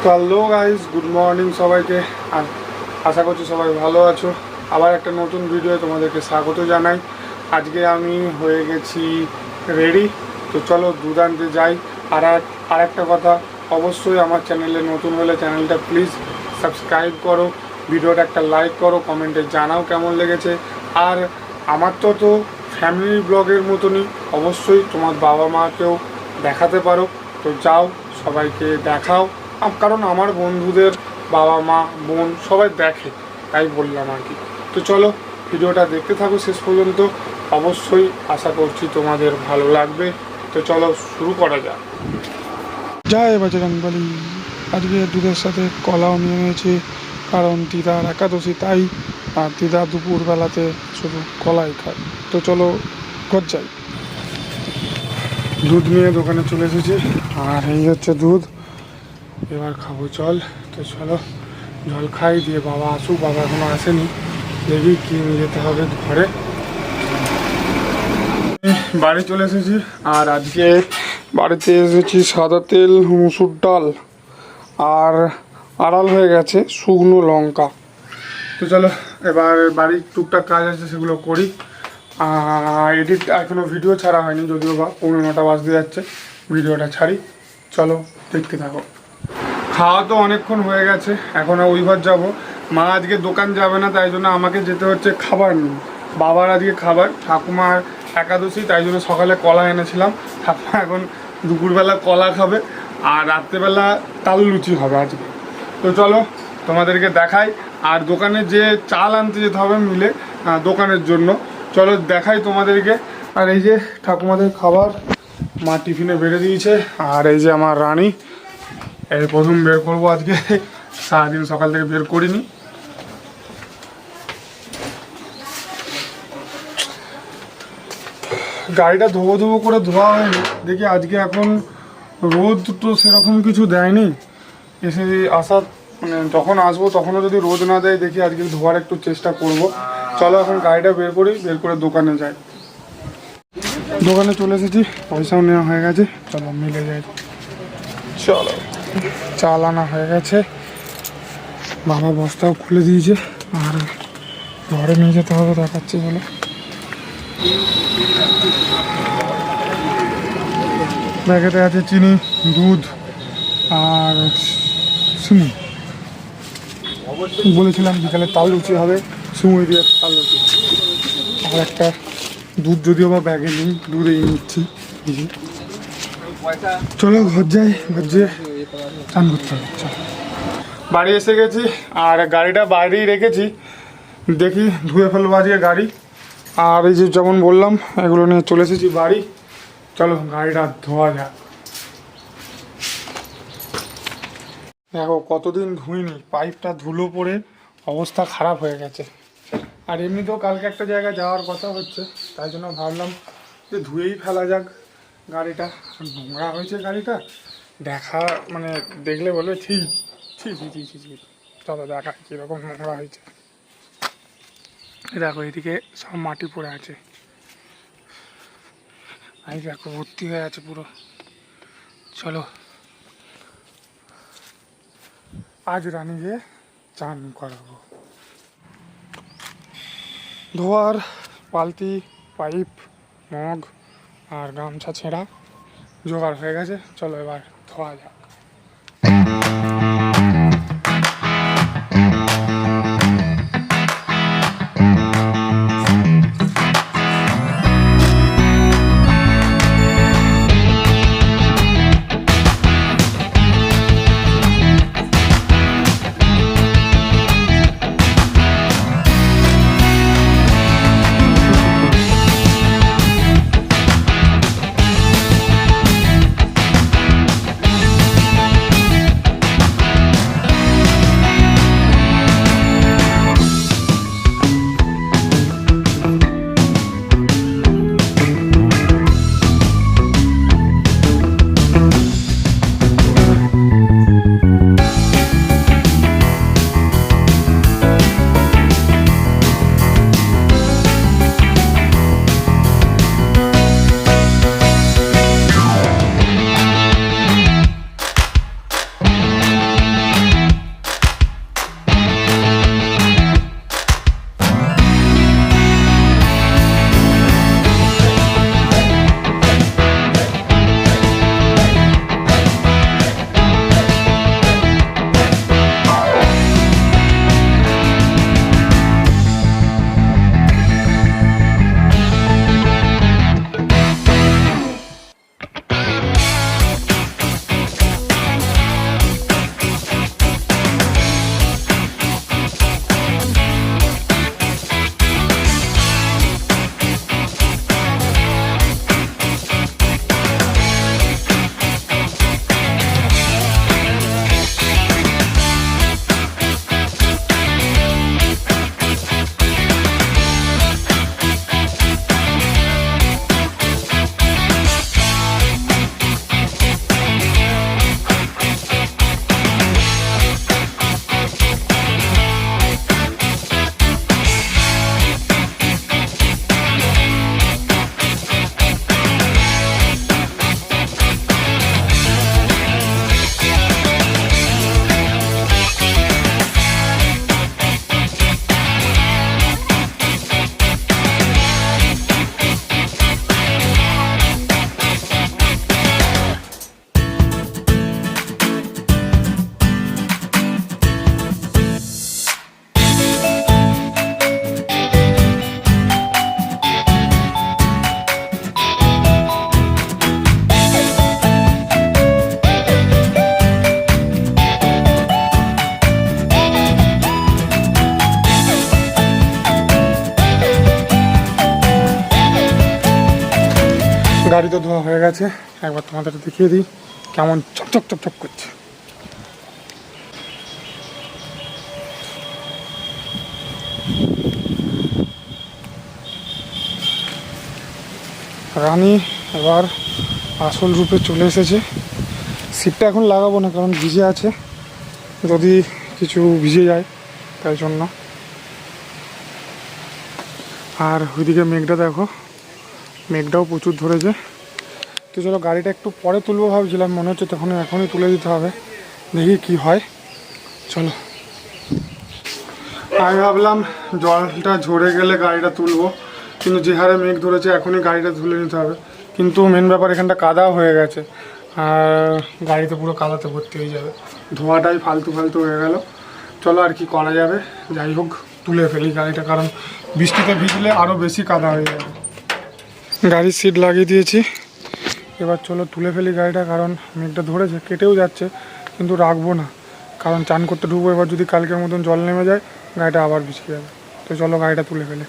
তো hello guys, good morning সবাইকে। আর আশা করছি সবাই ভালো আছো। আবার একটা নতুন ভিডিও তোমাদেরকে স্বাগত জানাই। আজকে আমি হয়ে গেছি রেডি, তো চলো দুধ আনতে যাই। আর একটা কথা, অবশ্যই আমার চ্যানেলে নতুন হলে চ্যানেলটা প্লিজ সাবস্ক্রাইব করো, ভিডিওটা একটা লাইক করো, কমেন্টে জানাও কেমন লেগেছে। আর আমার তো ফ্যামিলি ব্লগের মতনই, অবশ্যই তোমার বাবা মাকেও দেখাতে পারো। তো যাও, সবাইকে দেখাও, কারণ আমার বন্ধুদের বাবা মা বোন সবাই দেখে, তাই বললাম আর কি। তো চলো ভিডিওটা দেখতে থাকো শেষ পর্যন্ত, অবশ্যই আশা করছি তোমাদের ভালো লাগবে। তো চলো শুরু করা যাক। জয় বজরং বলি। আজকে দুধের সাথে কলাও নিয়ে নিয়েছি, কারণ দিদার একাদশী, তাই। আর দিদা দুপুরবেলাতে শুধু কলাই খায়। তো চলো ঘর যাই। দুধ নিয়ে দোকানে চলে এসেছি, আর এই হচ্ছে দুধ। এবার খাবো জল। তো চলো জল খাই, দিয়ে বাবা আসুক। বাবা এখনো আসেনি, দেখি কি নিয়ে যেতে হবে ঘরে। বাড়ি চলে এসেছি, আর আজকে বাড়িতে এসেছি সাদা তেল, মুসুর ডাল, আর আড়াল হয়ে গেছে শুকনো লঙ্কা। তো চলো এবার বাড়ির টুকটাক কাজ আছে সেগুলো করি। এডিট এখনও ভিডিও ছাড়া হয়নি, যদিও বা 9:15 বাজতে যাচ্ছে ভিডিওটা ছাড়ি। চলো দেখতে থাকো। খাওয়া তো অনেকক্ষণ হয়ে গেছে, এখন ওই ঘর যাবো। মা আজকে দোকান যাবে না, তাই জন্য আমাকে যেতে হচ্ছে খাবার নিয়ে। বাবার আজকে খাবার, ঠাকুমার একাদশী, তাই জন্য সকালে কলা এনেছিলাম। ঠাকুমা এখন দুপুরবেলা কলা খাবে, আর রাত্রেবেলা তাল লুচি হবে আজকে। তো চলো তোমাদেরকে দেখাই। আর দোকানে যে চাল আনতে যেতে হবে মিলে দোকানের জন্য, চলো দেখাই তোমাদেরকে। আর এই যে ঠাকুমাদের খাবার মা টিফিনে বেড়ে দিয়েছে। আর এই যে আমার রানী, এই প্রথম বের করবো আজকে, সারাদিন সকাল থেকে বের করিনি। গাড়িটা ধোবো করে ধোয়া হয়নি, দেখি আজকে এখন রোদ তো সেরকম কিছু দেয়নি। এসে আসার মানে যখন আসবো তখনও যদি রোদ না দেয়, দেখি আজকে ধোয়ার একটু চেষ্টা করব। চলো এখন গাড়িটা বের করি, বের করে দোকানে যাই। দোকানে চলে এসেছি, পয়সাও নেওয়া হয়ে গেছে, চলো মিলে যাই। চলো চাল আনা হয়ে গেছে, বাবা বস্তাও খুলে দিয়েছে, আর ঘরে নিয়ে যেতে হবে, দেখাচ্ছি বলে। ব্যাগেতে আছে চিনি, দুধ, আর সিমুই। বলেছিলাম বিকালে তাল লুচি হবে, সিমুই দিয়ে তাল লুচি। আর একটা দুধ, যদিও বা ব্যাগে নেই, দুধ এই নিচ্ছি। চলো ঘর যাই, ঘর যেয়ে চান করতে হবে। চলো বাড়ি এসে গেছি, আর গাড়িটা বাইরেই রেখেছি, দেখি ধুয়ে ফেলবো আজকে গাড়ি। আর এই যে যেমন বললাম, এগুলো নিয়ে চলে এসেছি বাড়ি। চলো গাড়িটা ধোয়া যাক। দেখো কতদিন ধুইনি, পাইপটা ধুলো পড়ে অবস্থা খারাপ হয়ে গেছে। আর এমনিতেও কালকে একটা জায়গায় যাওয়ার কথা হচ্ছে, তাই জন্য ভাবলাম যে ধুয়েই ফেলা যাক গাড়িটা। নোংরা হয়েছে গাড়িটা, দেখা মানে দেখলে বলবে ছি ছি ছি ছি ছি ছি। চলো দেখা কীরকম নোংরা হয়েছে। দেখো এদিকে সব মাটি পড়ে আছে, এই দেখো ভর্তি হয়ে আছে পুরো। চলো আজ রানীকে চান করাবো। ধোয়ার বালতি, পাইপ, মগ আর গামছা ছেঁড়া জোগাড় হয়ে গেছে, চলো এবার ধোয়া যাক। গাড়ি তো ধোয়া হয়ে গেছে, একবার তোমাদের দেখিয়ে দিই কেমন চকচক চকচক করছে। রানী এবার আসল রূপে চলে এসেছে। সিটটা এখন লাগাবো না, কারণ ভিজে আছে, যদি কিছু ভিজে যায় তাই জন্য। আর ওইদিকে মেঘটা দেখো, মেঘটাও প্রচুর ধরেছে। তো চলো গাড়িটা একটু পরে তুলবো ভাবছিলাম, মনে হচ্ছে তখন এখনই তুলে দিতে হবে, দেখি কি হয়। চলো, আমি ভাবলাম জলটা ঝরে গেলে গাড়িটা তুলবো, কিন্তু যে হারে মেঘ ধরেছে এখনই গাড়িটা তুলে নিতে হবে। কিন্তু মেন ব্যাপার এখানটা কাদা হয়ে গেছে, আর গাড়িতে পুরো কাদাতে ভর্তি হয়ে যাবে, ধোয়াটাই ফালতু ফালতু হয়ে গেল। চলো আর কি করা যাবে, যাই হোক তুলে ফেলি গাড়িটা, কারণ বৃষ্টিতে ভিজলে আরও বেশি কাদা হয়ে যাবে। গাড়ির সিট লাগিয়ে দিয়েছি, এবার চলো তুলে ফেলি গাড়িটা, কারণ মেঘটা ধরেছে, কেটেও যাচ্ছে, কিন্তু রাখবো না, কারণ চান করতে ঢুকবো। এবার যদি কালকের মতন জল নেমে যায় গাড়িটা আবার ভিজে যাবে। তো চলো গাড়িটা তুলে ফেলে।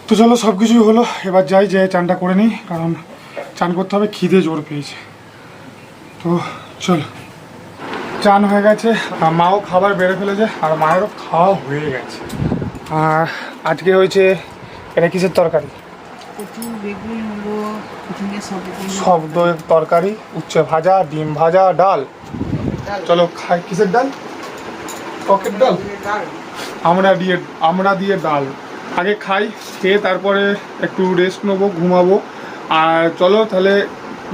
তো চলো সব কিছুই হলো, এবার যাই, যে চানটা করে নিই, কারণ চান করতে হবে, খিদে জোর পেয়েছে। তো চলো, চান হয়ে গেছে, আর মাও খাবার বেড়ে ফেলেছে, আর মায়েরও খাওয়া হয়ে গেছে। আর আজকে হয়েছে, এটা কিসের তরকারি? সব দইয়ের তরকারি, উচ্ছে ভাজা, ডিম ভাজা, ডাল। চলো খাই। কিসের ডাল? টকের ডাল। আমরা দিয়ে ডাল। আগে খাই, খেয়ে তারপরে একটু রেস্ট নেবো, ঘুমাবো। আর চলো তাহলে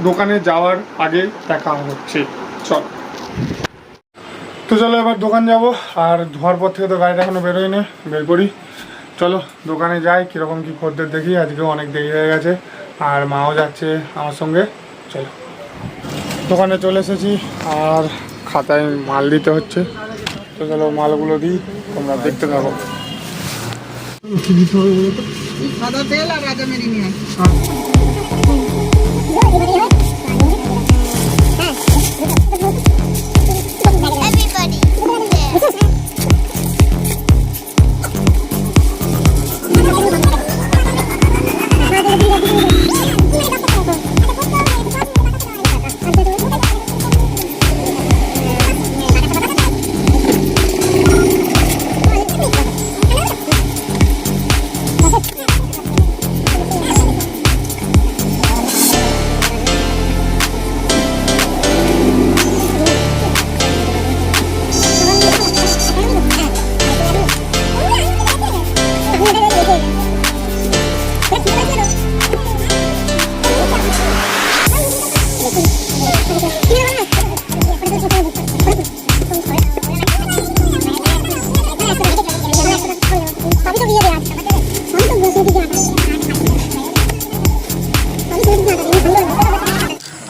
দোকানে যাওয়ার আগে দেখা হচ্ছে। চলো, তো চলো এবার দোকান যাব। আর ধোয়ার পর থেকে তো গাড়িটা এখনো বেরোয় নি, বের করি। চলো দোকানে যাই, কীরকম কী খদ্দের দেখি। আজকেও অনেক দেরি হয়ে গেছে, আর মাও যাচ্ছে আমার সঙ্গে। চলো, দোকানে চলে এসেছি, আর খাতায় মাল দিতে হচ্ছে। তো চলো মালগুলো দিই, তোমরা দেখতে থাকো। সাদা তেল আর রাজা মেরি নিয়ে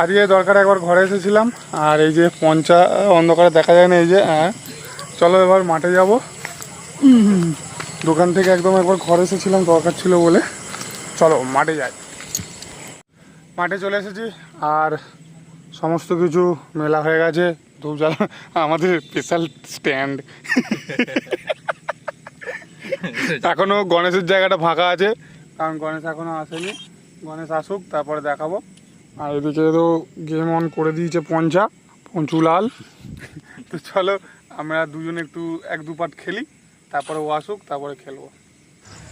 আজকে দরকার একবার ঘরে এসেছিলাম, আর এই যে পঞ্চা অন্ধকারে দেখা যায় না, এই যে। হ্যাঁ চলো এবার মাঠে যাব। দোকান থেকে একদম একবার ঘরে এসেছিলাম, দরকার ছিল বলে। চলো মাঠে যাই। মাঠে চলে এসেছি, আর সমস্ত কিছু মেলা হয়ে গেছে। ধূপজ্বালা আমাদের স্পেশাল স্ট্যান্ড। এখনও গণেশের জায়গাটা ফাঁকা আছে, কারণ গণেশ এখনও আসেনি। গণেশ আসুক তারপরে দেখাবো। আর এদিকে তো গেম অন করে দিয়েছে পঞ্চুলাল। তো চলো আমরা দুজনে একটু এক দু পাট খেলি, তারপরে ও আসুক, তারপরে খেলবো।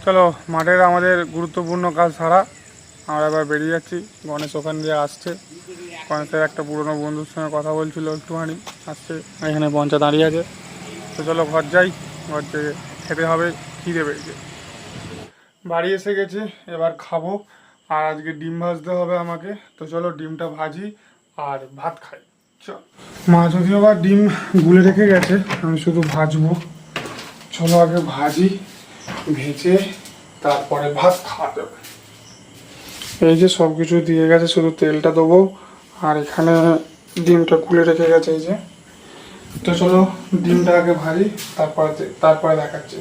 চলো, মাঠের আমাদের গুরুত্বপূর্ণ কাজ সারা, আমরা এবার বেরিয়ে যাচ্ছি। গণেশ ওখান দিয়ে আসছে, গণেশের একটা পুরনো বন্ধুর সঙ্গে কথা বলছিল, একটুখানি আসছে। এখানে পঞ্চা দাঁড়িয়ে আছে। তো চলো ঘর যাই, ঘর থেকে খেতে হবে, খিদে পেয়েছে। বাড়ি এসে গেছি, এবার খাবো। আর আজকে ডিম ভাজতে হবে আমাকে। তো চলো ডিমটা ভাজি আর ভাত খাই। চল, মা যদিও বা ডিম গুলে রেখে গেছে, আমি শুধু ভাজবো। চলো আগে ভাজি, ভেজে তারপরে ভাত খাওয়া যাবে। এই যে সব কিছু দিয়ে গেছে, শুধু তেলটা দেবো। আর এখানে ডিমটা গুলে রেখে গেছে, এই যে। তো চলো ডিমটা আগে ভাজি, তারপরে দেখাচ্ছি।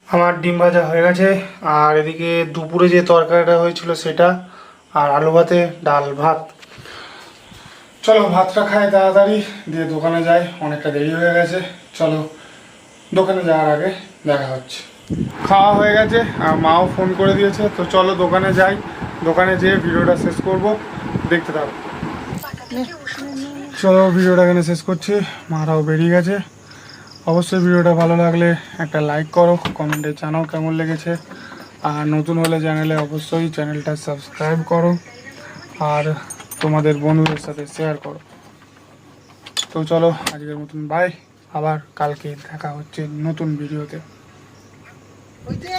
আমার ডিম ভাজা হয়ে গেছে। আর এদিকে দুপুরে যে তরকারিটা হয়েছিল সেটা, আর আলু ভাতে ডাল ভাত। চলো ভাতটা খাই তাড়াতাড়ি, দিয়ে দোকানে যাই, অনেকটা দেরি হয়ে গেছে। চলো দোকানে যাওয়ার আগে দেখা হচ্ছে। খাওয়া হয়ে গেছে আর মাও ফোন করে দিয়েছে, তো চলো দোকানে যাই। দোকানে যেয়ে ভিডিওটা শেষ করব, দেখতে থাকো। চলো ভিডিওটা এখানে শেষ করছি, মারাও বেরিয়ে গেছে। অবশ্যই ভিডিওটা ভালো লাগলে একটা লাইক করো, কমেন্টে জানাও কেমন লেগেছে। আর নতুন হলে চ্যানেলে অবশ্যই চ্যানেলটা সাবস্ক্রাইব করো আর তোমাদের বন্ধুদের সাথে শেয়ার করো। তো চলো আজকের মতন বাই, আবার কালকে দেখা হচ্ছে নতুন ভিডিওতে। ওই যে